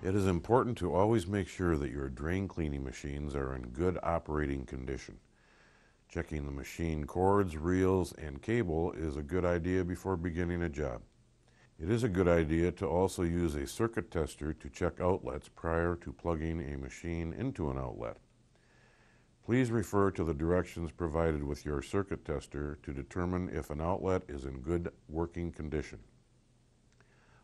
It is important to always make sure that your drain cleaning machines are in good operating condition. Checking the machine cords, reels, and cable is a good idea before beginning a job. It is a good idea to also use a circuit tester to check outlets prior to plugging a machine into an outlet. Please refer to the directions provided with your circuit tester to determine if an outlet is in good working condition.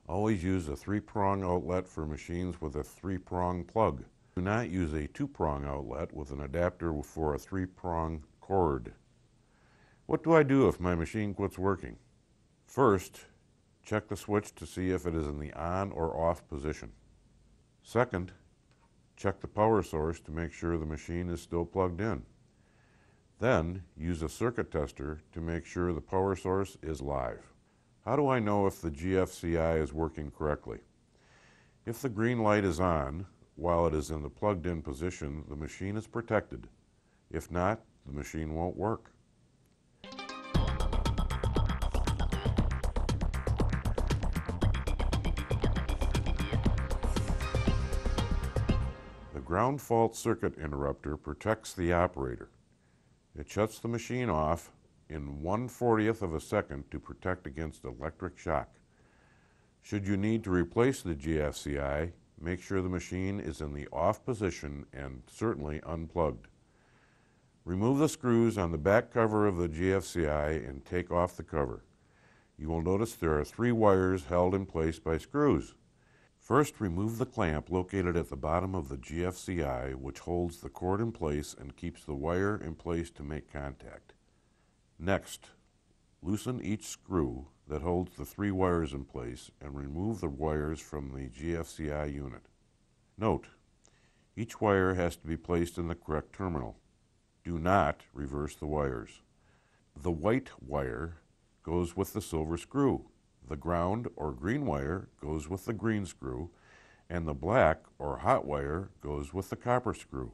Always use a three-prong outlet for machines with a three-prong plug. Do not use a two-prong outlet with an adapter for a three-prong cord. What do I do if my machine quits working? First, check the switch to see if it is in the on or off position. Second, check the power source to make sure the machine is still plugged in. Then, use a circuit tester to make sure the power source is live. How do I know if the GFCI is working correctly? If the green light is on while it is in the plugged-in position, the machine is protected. If not, the machine won't work. The ground fault circuit interrupter protects the operator. It shuts the machine off in 1/40th of a second to protect against electric shock. Should you need to replace the GFCI, make sure the machine is in the off position and certainly unplugged. Remove the screws on the back cover of the GFCI and take off the cover. You will notice there are 3 wires held in place by screws. First, remove the clamp located at the bottom of the GFCI, which holds the cord in place and keeps the wire in place to make contact. Next, loosen each screw that holds the 3 wires in place and remove the wires from the GFCI unit. Note, each wire has to be placed in the correct terminal. Do not reverse the wires. The white wire goes with the silver screw. The ground or green wire goes with the green screw, and the black or hot wire goes with the copper screw.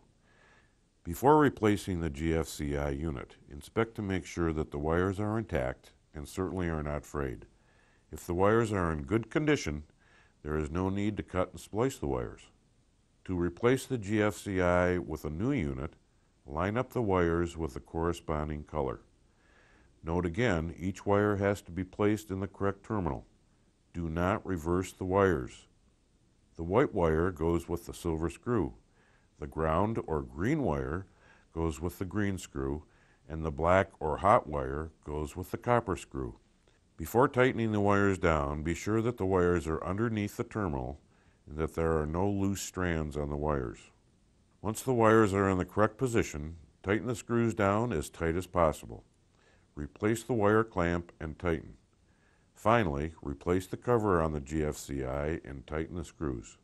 Before replacing the GFCI unit, inspect to make sure that the wires are intact and certainly are not frayed. If the wires are in good condition, there is no need to cut and splice the wires. To replace the GFCI with a new unit, line up the wires with the corresponding color. Note again, each wire has to be placed in the correct terminal. Do not reverse the wires. The white wire goes with the silver screw. The ground or green wire goes with the green screw, and the black or hot wire goes with the copper screw. Before tightening the wires down, be sure that the wires are underneath the terminal and that there are no loose strands on the wires. Once the wires are in the correct position, tighten the screws down as tight as possible. Replace the wire clamp and tighten. Finally, replace the cover on the GFCI and tighten the screws.